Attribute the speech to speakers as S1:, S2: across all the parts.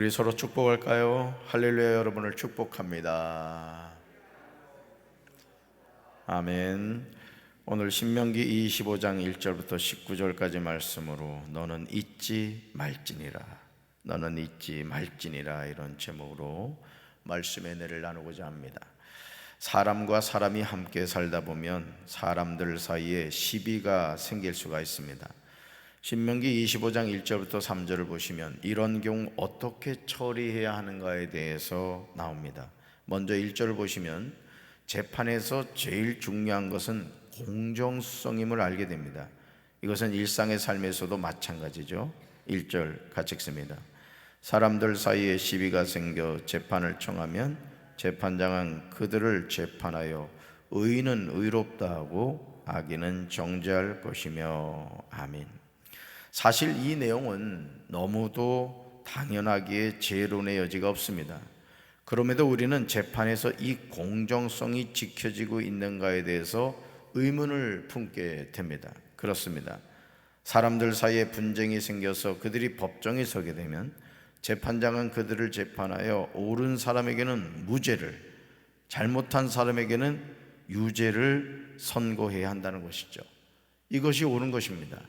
S1: 우리 서로 축복할까요? 할렐루야. 여러분을 축복합니다. 아멘. 오늘 신명기 25장 1절부터 19절까지 말씀으로 너는 잊지 말지니라, 너는 잊지 말지니라, 이런 제목으로 말씀의 은혜를 나누고자 합니다. 사람과 사람이 함께 살다 보면 사람들 사이에 시비가 생길 수가 있습니다. 신명기 25장 1절부터 3절을 보시면 이런 경우 어떻게 처리해야 하는가에 대해서 나옵니다. 먼저 1절을 보시면 재판에서 제일 중요한 것은 공정성임을 알게 됩니다. 이것은 일상의 삶에서도 마찬가지죠. 1절 같이 읽습니다. 사람들 사이에 시비가 생겨 재판을 청하면 재판장은 그들을 재판하여 의인은 의롭다 하고 악인은 정죄할 것이며. 아멘. 사실 이 내용은 너무도 당연하기에 재론의 여지가 없습니다. 그럼에도 우리는 재판에서 이 공정성이 지켜지고 있는가에 대해서 의문을 품게 됩니다. 그렇습니다. 사람들 사이에 분쟁이 생겨서 그들이 법정에 서게 되면 재판장은 그들을 재판하여 옳은 사람에게는 무죄를, 잘못한 사람에게는 유죄를 선고해야 한다는 것이죠. 이것이 옳은 것입니다.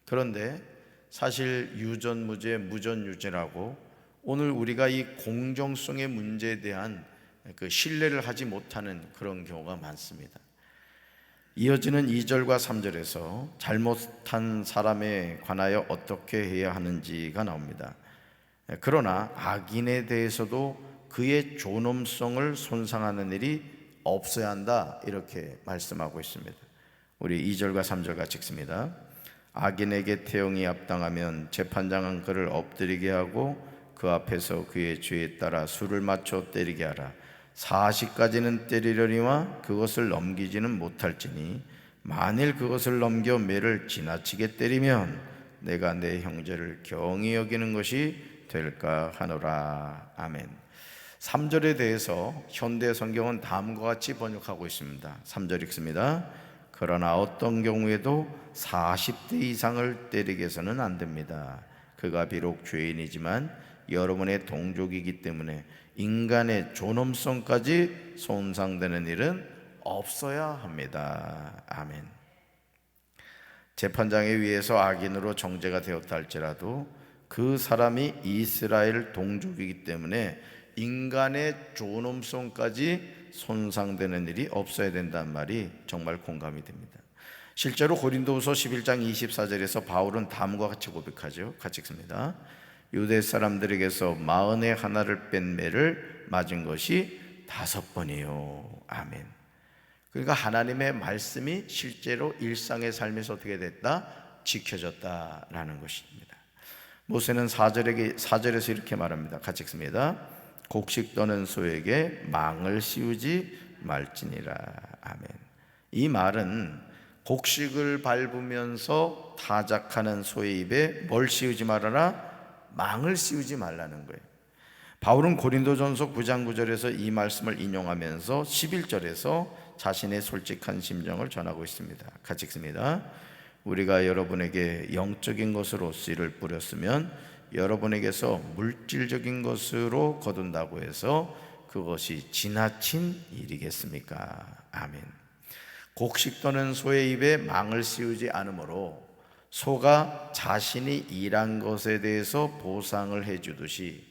S1: 그런데 사실 유전무죄, 무전유죄라고 오늘 우리가 이 공정성의 문제에 대한 그 신뢰를 하지 못하는 그런 경우가 많습니다. 이어지는 2절과 3절에서 잘못한 사람에 관하여 어떻게 해야 하는지가 나옵니다. 그러나 악인에 대해서도 그의 존엄성을 손상하는 일이 없어야 한다, 이렇게 말씀하고 있습니다. 우리 2절과 3절 같이 읽습니다. 악인에게 태형이 합당하면 재판장은 그를 엎드리게 하고 그 앞에서 그의 죄에 따라 수를 맞춰 때리게 하라. 40까지는 때리려니와 그것을 넘기지는 못할지니 만일 그것을 넘겨 매를 지나치게 때리면 내가 내 형제를 경히 여기는 것이 될까 하노라. 아멘. 3절에 대해서 현대 성경은 다음과 같이 번역하고 있습니다. 3절 읽습니다. 그러나 어떤 경우에도 40대 이상을 때리게 해서는 안 됩니다. 그가 비록 죄인이지만 여러분의 동족이기 때문에 인간의 존엄성까지 손상되는 일은 없어야 합니다. 아멘. 재판장에 의해서 악인으로 정죄가 되었다 할지라도 그 사람이 이스라엘 동족이기 때문에 인간의 존엄성까지 손상되는 일이 없어야 된다는 말이 정말 공감이 됩니다. 실제로 고린도후서 11장 24절에서 바울은 다음과 같이 고백하죠. 같이 읽습니다. 유대 사람들에게서 41을 뺀 매를 맞은 것이 5번이요. 아멘. 그러니까 하나님의 말씀이 실제로 일상의 삶에서 어떻게 됐다? 지켜졌다라는 것입니다. 모세는 4절에서 이렇게 말합니다. 같이 읽습니다. 곡식 떠는 소에게 망을 씌우지 말지니라. 아멘. 이 말은 곡식을 밟으면서 타작하는 소의 입에 뭘 씌우지 말아라? 망을 씌우지 말라는 거예요. 바울은 고린도전서 9장 9절에서 이 말씀을 인용하면서 11절에서 자신의 솔직한 심정을 전하고 있습니다. 같이 읽습니다. 우리가 여러분에게 영적인 것으로 씨를 뿌렸으면 여러분에게서 물질적인 것으로 거둔다고 해서 그것이 지나친 일이겠습니까? 아멘. 곡식 떠는 소의 입에 망을 씌우지 않으므로 소가 자신이 일한 것에 대해서 보상을 해주듯이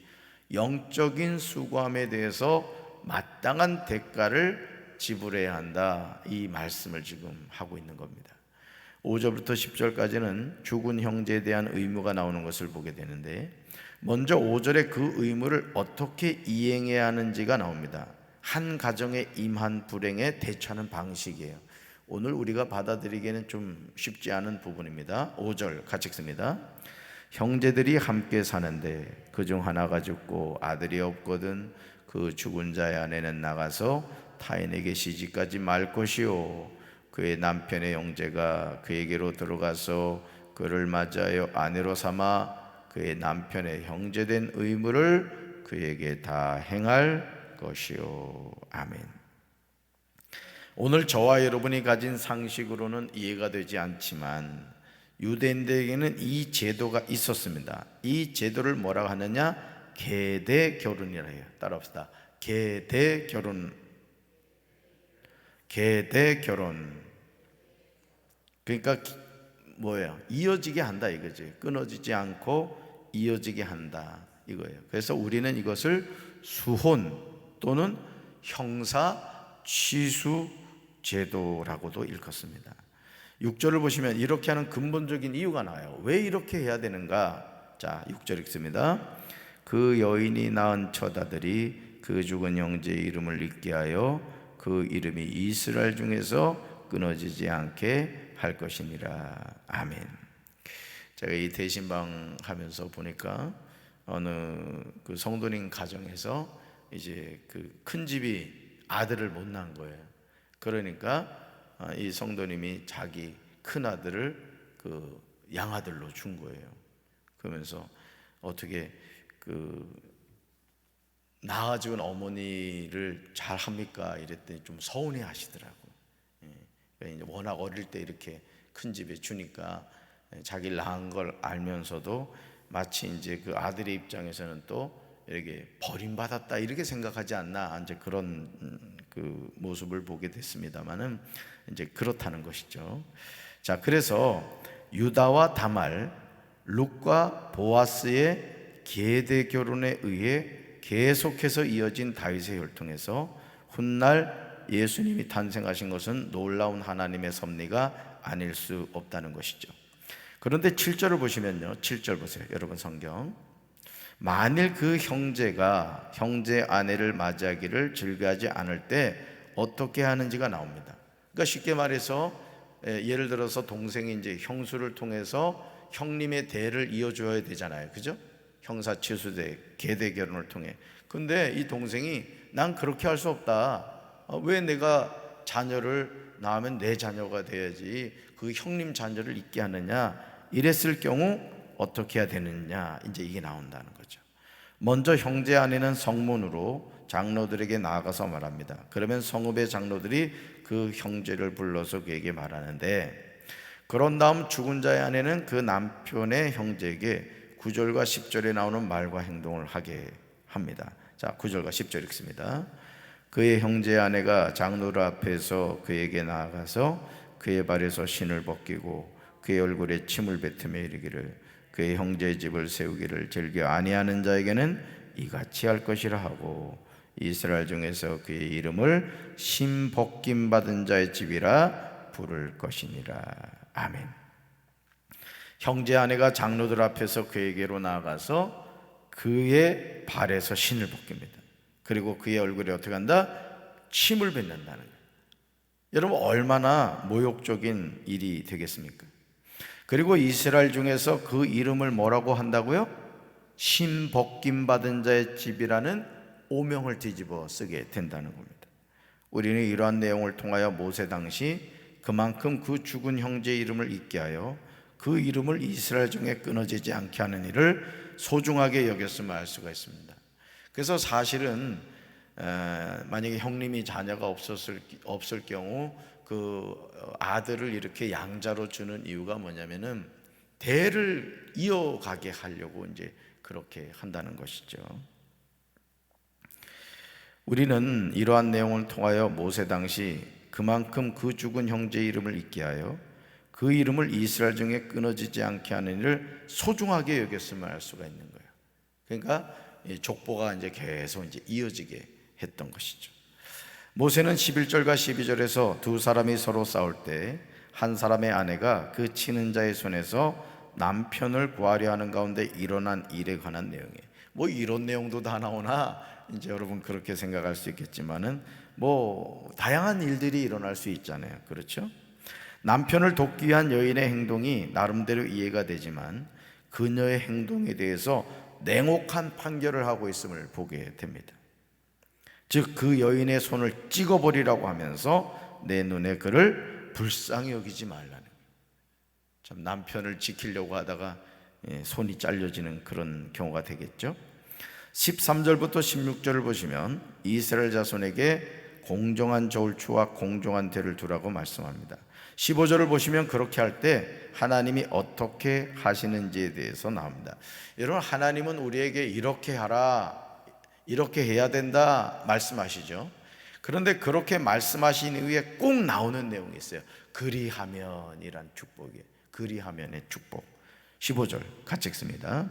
S1: 영적인 수고함에 대해서 마땅한 대가를 지불해야 한다, 이 말씀을 지금 하고 있는 겁니다. 5절부터 10절까지는 죽은 형제에 대한 의무가 나오는 것을 보게 되는데, 먼저 5절에 그 의무를 어떻게 이행해야 하는지가 나옵니다. 한 가정에 임한 불행에 대처하는 방식이에요. 오늘 우리가 받아들이기에는 좀 쉽지 않은 부분입니다. 5절 같이 읽습니다. 형제들이 함께 사는데 그중 하나가 죽고 아들이 없거든 그 죽은 자의 아내는 나가서 타인에게 시집가지 말 것이요 그의 남편의 형제가 그에게로 들어가서 그를 맞이하여 아내로 삼아 그의 남편의 형제된 의무를 그에게 다 행할 것이요. 아멘. 오늘 저와 여러분이 가진 상식으로는 이해가 되지 않지만 유대인들에게는 이 제도가 있었습니다. 이 제도를 뭐라고 하느냐? 계대 결혼이라 해요. 따라합시다. 계대 결혼. 계대 결혼. 그러니까 뭐예요? 이어지게 한다 이거지. 끊어지지 않고 이어지게 한다 이거예요. 그래서 우리는 이것을 수혼 또는 형사 취수 제도라고도 일컫습니다. 6절을 보시면 이렇게 하는 근본적인 이유가 나와요. 왜 이렇게 해야 되는가? 자, 6절 읽습니다. 그 여인이 낳은 처자들이 그 죽은 형제의 이름을 잊게 하여 그 이름이 이스라엘 중에서 끊어지지 않게 할 것이니라. 아멘. 제가 이 대신방 하면서 보니까 어느 그 성도님 가정에서 이제 그 큰 집이 아들을 못 낳은 거예요. 그러니까 이 성도님이 자기 큰 아들을 그 양아들로 준 거예요. 그러면서 어떻게 그 낳아 죽은 어머니를 잘 합니까? 이랬더니 좀 서운해 하시더라고요. 그러니까 이제 워낙 어릴 때 이렇게 큰 집에 주니까 자기를 낳은 걸 알면서도 마치 이제 그 아들의 입장에서는 또 이렇게 버림받았다 이렇게 생각하지 않나, 이제 그런 그 모습을 보게 됐습니다만은 이제 그렇다는 것이죠. 자, 그래서 유다와 다말, 룻과 보아스의 계대 결혼에 의해 계속해서 이어진 다윗의 혈통에서 훗날 예수님이 탄생하신 것은 놀라운 하나님의 섭리가 아닐 수 없다는 것이죠. 그런데 7절을 보시면요, 7절 보세요 여러분 성경. 만일 그 형제가 형제 아내를 맞이하기를 즐겨하지 않을 때 어떻게 하는지가 나옵니다. 그러니까 쉽게 말해서 예를 들어서 동생이 이제 형수를 통해서 형님의 대를 이어줘야 되잖아요, 그죠? 형사 취수대 계대 결혼을 통해. 근데 이 동생이 난 그렇게 할 수 없다. 왜 내가 자녀를 낳으면 내 자녀가 돼야지 그 형님 자녀를 잊게 하느냐, 이랬을 경우 어떻게 해야 되느냐, 이제 이게 나온다는 거죠. 먼저 형제 아내는 성문으로 장로들에게 나아가서 말합니다. 그러면 성읍의 장로들이 그 형제를 불러서 그에게 말하는데, 그런 다음 죽은 자의 아내는 그 남편의 형제에게 9절과 10절에 나오는 말과 행동을 하게 합니다. 자, 9절과 10절 읽습니다. 그의 형제 아내가 장로들 앞에서 그에게 나아가서 그의 발에서 신을 벗기고 그의 얼굴에 침을 뱉으며 이르기를, 그의 형제의 집을 세우기를 즐겨 아니하는 자에게는 이같이 할 것이라 하고 이스라엘 중에서 그의 이름을 신 벗김 받은 자의 집이라 부를 것이니라. 아멘. 형제 아내가 장로들 앞에서 그에게로 나아가서 그의 발에서 신을 벗깁니다. 그리고 그의 얼굴에 어떻게 한다? 침을 뱉는다는 거예요. 여러분, 얼마나 모욕적인 일이 되겠습니까? 그리고 이스라엘 중에서 그 이름을 뭐라고 한다고요? 신 벗김 받은 자의 집이라는 오명을 뒤집어 쓰게 된다는 겁니다. 우리는 이러한 내용을 통하여 모세 당시 그만큼 그 죽은 형제의 이름을 잊게 하여 그 이름을 이스라엘 중에 끊어지지 않게 하는 일을 소중하게 여겼음을 알 수가 있습니다. 그래서 사실은 만약에 형님이 자녀가 없을 경우 그 아들을 이렇게 양자로 주는 이유가 뭐냐면은 대를 이어가게 하려고 이제 그렇게 한다는 것이죠. 우리는 이러한 내용을 통하여 모세 당시 그만큼 그 죽은 형제의 이름을 잊게 하여 그 이름을 이스라엘 중에 끊어지지 않게 하는 일을 소중하게 여겼음을 알 수가 있는 거예요. 그러니까 족보가 이제 계속 이제 이어지게 했던 것이죠. 모세는 11절과 12절에서 두 사람이 서로 싸울 때 한 사람의 아내가 그 치는 자의 손에서 남편을 구하려 하는 가운데 일어난 일에 관한 내용이에요. 뭐 이런 내용도 다 나오나, 이제 여러분 그렇게 생각할 수 있겠지만은 뭐 다양한 일들이 일어날 수 있잖아요, 그렇죠? 남편을 돕기 위한 여인의 행동이 나름대로 이해가 되지만 그녀의 행동에 대해서 냉혹한 판결을 하고 있음을 보게 됩니다. 즉 그 여인의 손을 찍어버리라고 하면서 내 눈에 그를 불쌍히 여기지 말라는 거예요. 참, 남편을 지키려고 하다가 손이 잘려지는 그런 경우가 되겠죠. 13절부터 16절을 보시면 이스라엘 자손에게 공정한 저울추와 공정한 대를 두라고 말씀합니다. 15절을 보시면 그렇게 할 때 하나님이 어떻게 하시는지에 대해서 나옵니다. 여러분, 하나님은 우리에게 이렇게 하라, 이렇게 해야 된다 말씀하시죠. 그런데 그렇게 말씀하신 이후에 꼭 나오는 내용이 있어요. 그리하면이란 축복이에요. 그리하면의 축복. 15절 같이 읽습니다.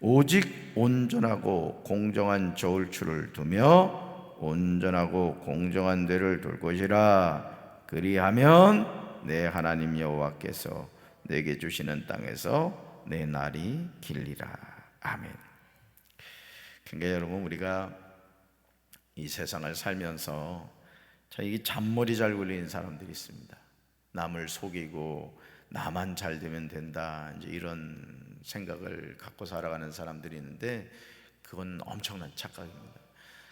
S1: 오직 온전하고 공정한 저울추를 두며 온전하고 공정한 대를 둘 것이라. 그리하면 내 하나님 여호와께서 내게 주시는 땅에서 내 날이 길리라. 아멘. 그러니까 여러분, 우리가 이 세상을 살면서 이 잔머리 잘 굴리는 사람들이 있습니다. 남을 속이고 나만 잘 되면 된다, 이제 이런 생각을 갖고 살아가는 사람들이 있는데 그건 엄청난 착각입니다.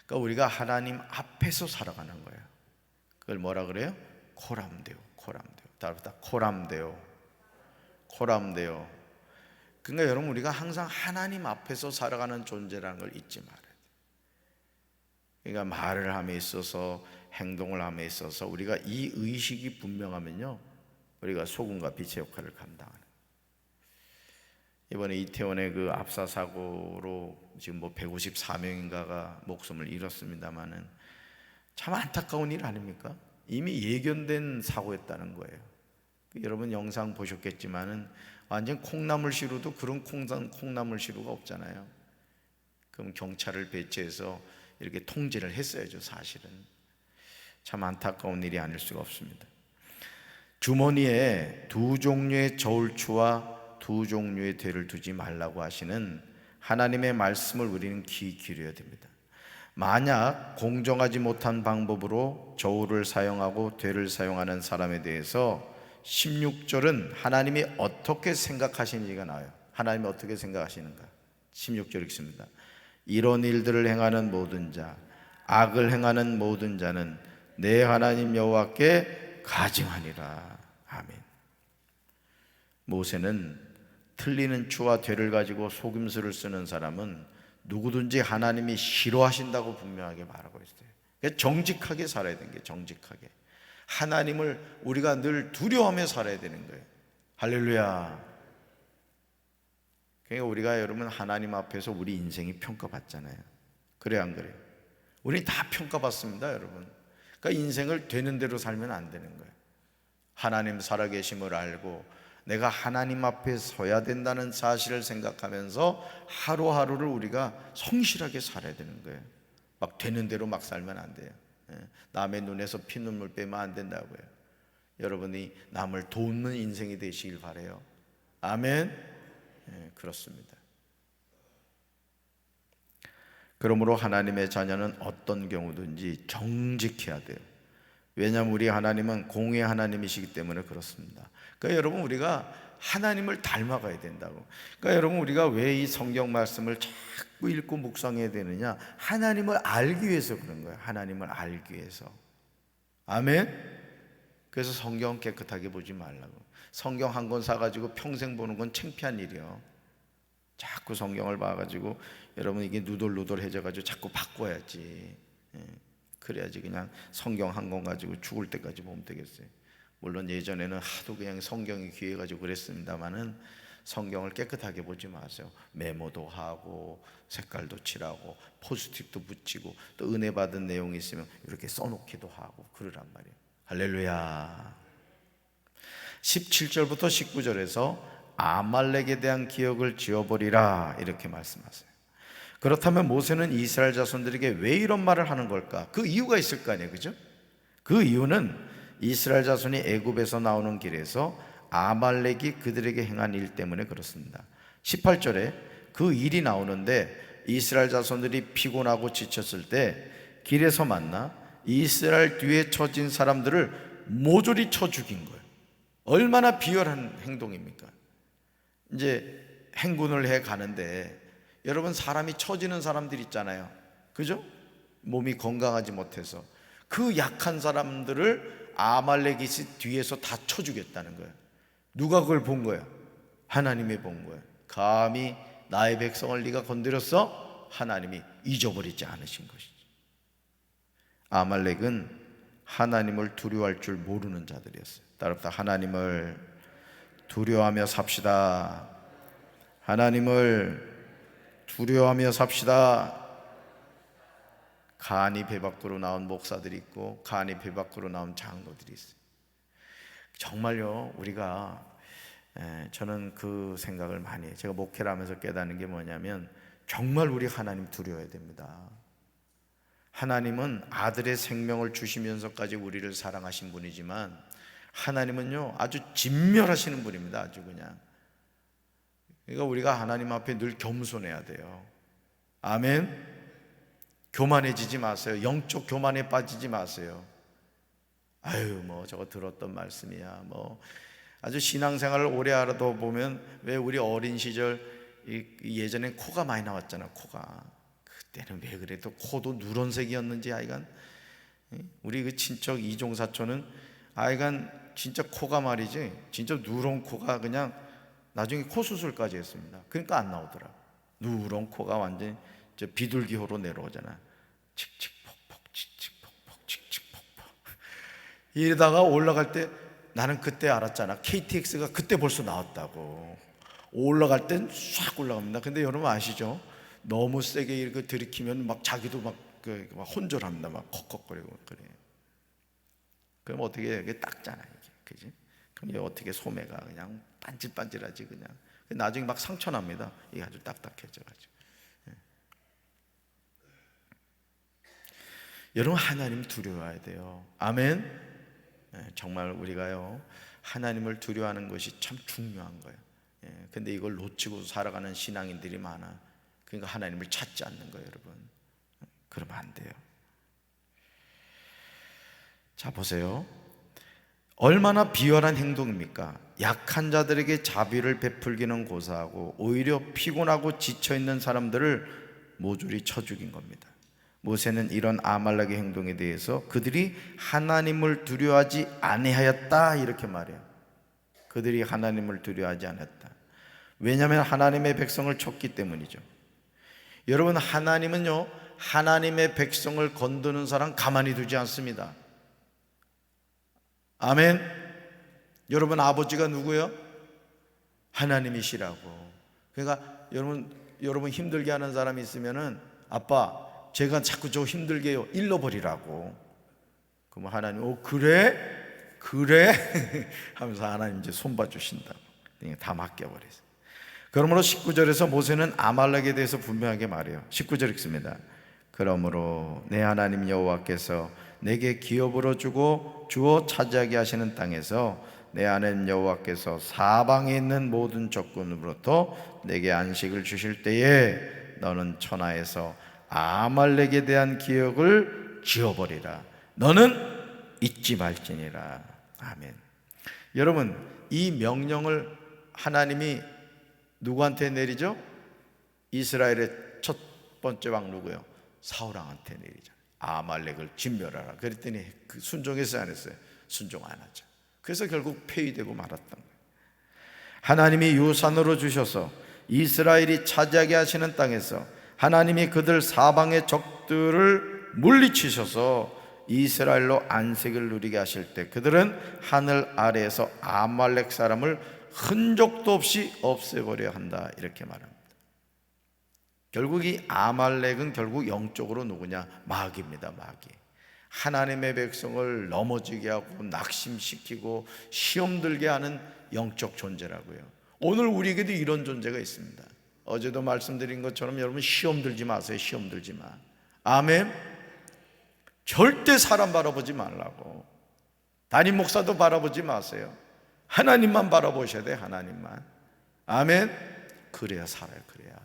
S1: 그러니까 우리가 하나님 앞에서 살아가는 거예요. 그걸 뭐라 그래요? 코람데오, 코람데오. 따라붙다. 코람데오, 코람데오. 그러니까 여러분, 우리가 항상 하나님 앞에서 살아가는 존재라는 걸 잊지 말아야 돼요. 그러니까 말을 함에 있어서, 행동을 함에 있어서 우리가 이 의식이 분명하면요, 우리가 소금과 빛의 역할을 감당하는. 이번에 이태원의 그 압사 사고로 지금 154명인가가 목숨을 잃었습니다만은 참 안타까운 일 아닙니까? 이미 예견된 사고였다는 거예요. 여러분 영상 보셨겠지만은 완전 콩나물시루도 그런 콩나물시루가 없잖아요. 그럼 경찰을 배치해서 이렇게 통제를 했어야죠. 사실은 참 안타까운 일이 아닐 수가 없습니다. 주머니에 두 종류의 저울추와 두 종류의 대를 두지 말라고 하시는 하나님의 말씀을 우리는 귀 기울여야 됩니다. 만약 공정하지 못한 방법으로 저울을 사용하고 대를 사용하는 사람에 대해서 16절은 하나님이 어떻게 생각하시는지가 나와요. 하나님이 어떻게 생각하시는가? 16절 읽습니다. 이런 일들을 행하는 모든 자, 악을 행하는 모든 자는 내 하나님 여호와께 가증하니라. 아멘. 모세는 틀리는 추와 대를 가지고 속임수를 쓰는 사람은 누구든지 하나님이 싫어하신다고 분명하게 말하고 있어요. 정직하게 살아야 되는 게, 정직하게 하나님을 우리가 늘 두려워하며 살아야 되는 거예요. 할렐루야. 그러니까 우리가 여러분 하나님 앞에서 우리 인생이 평가받잖아요. 그래요, 안 그래요? 우리 다 평가받습니다, 여러분. 그러니까 인생을 되는 대로 살면 안 되는 거예요. 하나님 살아계심을 알고 내가 하나님 앞에 서야 된다는 사실을 생각하면서 하루하루를 우리가 성실하게 살아야 되는 거예요. 막 되는 대로 막 살면 안 돼요. 남의 눈에서 피눈물 빼면 안 된다고요. 여러분이 남을 돕는 인생이 되시길 바라요. 아멘. 그렇습니다. 그러므로 하나님의 자녀는 어떤 경우든지 정직해야 돼요. 왜냐하면 우리 하나님은 공의의 하나님이시기 때문에 그렇습니다. 그러니까 여러분, 우리가 하나님을 닮아가야 된다고. 그러니까 여러분, 우리가 왜 이 성경 말씀을 자꾸 읽고 묵상해야 되느냐? 하나님을 알기 위해서 그런 거예요. 하나님을 알기 위해서. 아멘. 그래서 성경 깨끗하게 보지 말라고. 성경 한 권 사가지고 평생 보는 건 창피한 일이요. 자꾸 성경을 봐가지고 여러분 이게 누돌누돌해져가지고 자꾸 바꿔야지. 그래야지 그냥 성경 한 권 가지고 죽을 때까지 보면 되겠어요. 물론 예전에는 하도 그냥 성경이 귀해가지고 그랬습니다만은 성경을 깨끗하게 보지 마세요. 메모도 하고 색깔도 칠하고 포스트잇도 붙이고 또 은혜 받은 내용이 있으면 이렇게 써놓기도 하고 그러란 말이에요. 할렐루야. 17절부터 19절에서 아말렉에 대한 기억을 지워버리라 이렇게 말씀하세요. 그렇다면 모세는 이스라엘 자손들에게 왜 이런 말을 하는 걸까? 그 이유가 있을 거 아니에요, 그죠? 그 이유는 이스라엘 자손이 애굽에서 나오는 길에서 아말렉이 그들에게 행한 일 때문에 그렇습니다. 18절에 그 일이 나오는데 이스라엘 자손들이 피곤하고 지쳤을 때 길에서 만나 이스라엘 뒤에 처진 사람들을 모조리 쳐 죽인 거예요. 얼마나 비열한 행동입니까? 이제 행군을 해 가는데 여러분, 사람이 처지는 사람들 있잖아요, 그죠? 몸이 건강하지 못해서 그 약한 사람들을 아말렉이 뒤에서 다 쳐 죽였다는 거예요. 누가 그걸 본 거야? 하나님이 본 거예요. 감히 나의 백성을 네가 건드렸어? 하나님이 잊어버리지 않으신 것이지. 아말렉은 하나님을 두려워할 줄 모르는 자들이었어요. 따라서 하나님을 두려워하며 삽시다. 하나님을 두려워하며 삽시다. 간이 배 밖으로 나온 목사들이 있고 간이 배 밖으로 나온 장로들이 있어요. 정말요, 우리가 저는 그 생각을 많이 해요. 제가 목회를 하면서 깨닫는 게 뭐냐면 정말 우리 하나님 두려워해야 됩니다. 하나님은 아들의 생명을 주시면서까지 우리를 사랑하신 분이지만 하나님은요 아주 진멸하시는 분입니다. 아주 그냥. 그러니까 우리가 하나님 앞에 늘 겸손해야 돼요. 아멘. 교만해지지 마세요. 영적 교만에 빠지지 마세요. 아유 뭐 저거 들었던 말씀이야. 뭐 아주 신앙생활을 오래 하다 보면 왜 우리 어린 시절 예전엔 코가 많이 나왔잖아. 코가 그때는 왜 그래도 코도 누런색이었는지 하여간 우리 그 친척 이종 사촌은 하여간 진짜 코가 말이지 진짜 누런 코가 그냥 나중에 코 수술까지 했습니다. 그러니까 안 나오더라. 누런 코가 완전 저 비둘기호로 내려오잖아. 칙칙폭폭 칙칙폭폭 칙칙폭폭. 이러다가 올라갈 때 나는 그때 알았잖아. KTX가 그때 벌써 나왔다고. 올라갈 땐 싹 올라갑니다. 근데 여러분 아시죠? 너무 세게 이렇게 들이키면 막 자기도 막 혼절합니다. 막 컥컥거리고 그래. 그럼 어떻게 이게 닦잖아 이게, 그지? 그럼 이게 어떻게 소매가 그냥 반질반질하지 그냥. 나중에 막 상처 납니다. 이게 아주 딱딱해져가지고. 여러분 하나님 두려워해야 돼요. 아멘. 정말 우리가요 하나님을 두려워하는 것이 참 중요한 거예요. 근데 이걸 놓치고 살아가는 신앙인들이 많아. 그러니까 하나님을 찾지 않는 거예요, 여러분. 그러면 안 돼요. 자 보세요. 얼마나 비열한 행동입니까? 약한 자들에게 자비를 베풀기는 고사하고 오히려 피곤하고 지쳐있는 사람들을 모조리 쳐 죽인 겁니다. 모세는 이런 아말렉의 행동에 대해서 그들이 하나님을 두려워하지 아니하였다 이렇게 말해요. 그들이 하나님을 두려워하지 않았다. 왜냐하면 하나님의 백성을 쳤기 때문이죠. 여러분 하나님은요 하나님의 백성을 건드는 사람 가만히 두지 않습니다. 아멘. 여러분 아버지가 누구요? 하나님이시라고. 그러니까 여러분 힘들게 하는 사람이 있으면은 아빠 제가 자꾸 저 힘들게 해요. 일러버리라고. 그러면 하나님 그래? 하면서 하나님 이제 손봐 주신다고. 다 맡겨버렸어요. 그러므로 19절에서 모세는 아말렉에 대해서 분명하게 말해요. 19절 읽습니다. 그러므로 내 하나님 여호와께서 내게 기업으로 주어 차지하게 하시는 땅에서 내 하나님 여호와께서 사방에 있는 모든 적군으로부터 내게 안식을 주실 때에 너는 천하에서 아말렉에 대한 기억을 지워버리라. 너는 잊지 말지니라. 아멘. 여러분 이 명령을 하나님이 누구한테 내리죠? 이스라엘의 첫 번째 왕 누구요? 사울 왕한테 내리죠. 아말렉을 진멸하라. 그랬더니 그 순종했어요 안 했어요? 순종 안 하죠. 그래서 결국 폐위되고 말았던 거예요. 하나님이 유산으로 주셔서 이스라엘이 차지하게 하시는 땅에서 하나님이 그들 사방의 적들을 물리치셔서 이스라엘로 안식을 누리게 하실 때 그들은 하늘 아래에서 아말렉 사람을 흔적도 없이 없애버려야 한다 이렇게 말합니다. 결국 이 아말렉은 결국 영적으로 누구냐? 마귀입니다. 마귀. 하나님의 백성을 넘어지게 하고 낙심시키고 시험 들게 하는 영적 존재라고요. 오늘 우리에게도 이런 존재가 있습니다. 어제도 말씀드린 것처럼 여러분 시험 들지 마세요. 시험 들지 마. 아멘. 절대 사람 바라보지 말라고. 담임 목사도 바라보지 마세요. 하나님만 바라보셔야 돼. 하나님만. 아멘. 그래야 살아요. 그래야.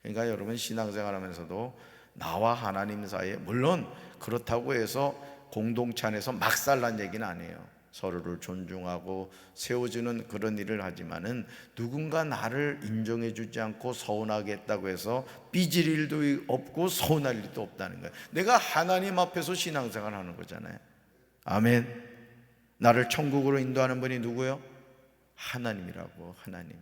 S1: 그러니까 여러분 신앙생활 하면서도 나와 하나님 사이에 물론 그렇다고 해서 공동체 안에서 막살난 얘기는 아니에요. 서로를 존중하고 세워주는 그런 일을 하지만은 누군가 나를 인정해 주지 않고 서운하게 했다고 해서 삐질 일도 없고 서운할 일도 없다는 거예요. 내가 하나님 앞에서 신앙생활 하는 거잖아요. 아멘. 나를 천국으로 인도하는 분이 누구요? 하나님이라고. 하나님.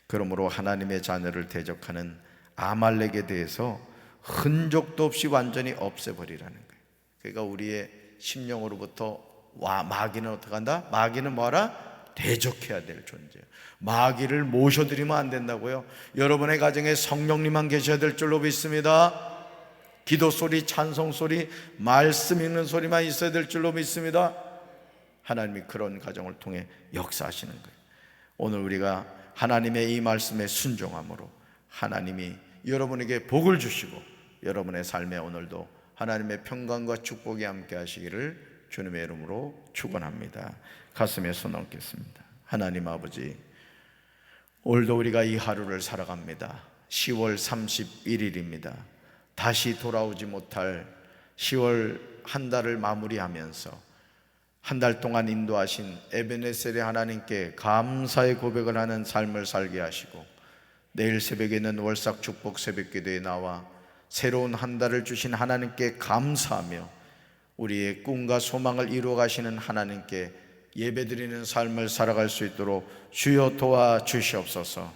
S1: 그러므로 하나님의 자녀를 대적하는 아말렉에 대해서 흔적도 없이 완전히 없애버리라는 거예요. 그러니까 우리의 심령으로부터 마귀는 어떻게 한다? 마귀는 뭐하라? 대적해야 될 존재예요. 마귀를 모셔드리면 안 된다고요. 여러분의 가정에 성령님만 계셔야 될 줄로 믿습니다. 기도 소리, 찬송 소리, 말씀 읽는 소리만 있어야 될 줄로 믿습니다. 하나님이 그런 가정을 통해 역사하시는 거예요. 오늘 우리가 하나님의 이 말씀에 순종함으로 하나님이 여러분에게 복을 주시고 여러분의 삶에 오늘도 하나님의 평강과 축복이 함께 하시기를 주님의 이름으로 축원합니다. 가슴에 손 얹겠습니다. 하나님 아버지, 오늘도 우리가 이 하루를 살아갑니다. 10월 31일입니다. 다시 돌아오지 못할 10월 한 달을 마무리하면서 한 달 동안 인도하신 에베네셀의 하나님께 감사의 고백을 하는 삶을 살게 하시고 내일 새벽에는 월삭 축복 새벽기도에 나와 새로운 한 달을 주신 하나님께 감사하며 우리의 꿈과 소망을 이루어 가시는 하나님께 예배드리는 삶을 살아갈 수 있도록 주여 도와주시옵소서.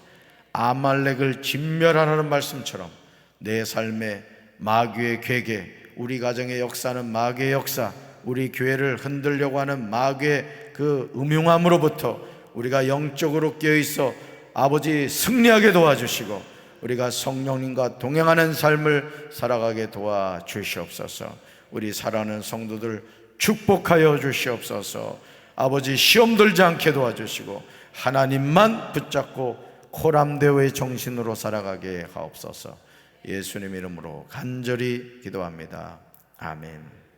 S1: 아말렉을 진멸하라는 말씀처럼 내 삶에 마귀의 괴계, 우리 가정의 역사는 마귀의 역사, 우리 교회를 흔들려고 하는 마귀의 그 음흉함으로부터 우리가 영적으로 깨어있어 아버지 승리하게 도와주시고 우리가 성령님과 동행하는 삶을 살아가게 도와주시옵소서. 우리 사랑하는 성도들 축복하여 주시옵소서. 아버지 시험 들지 않게 도와주시고 하나님만 붙잡고 코람데오의 정신으로 살아가게 하옵소서. 예수님 이름으로 간절히 기도합니다. 아멘.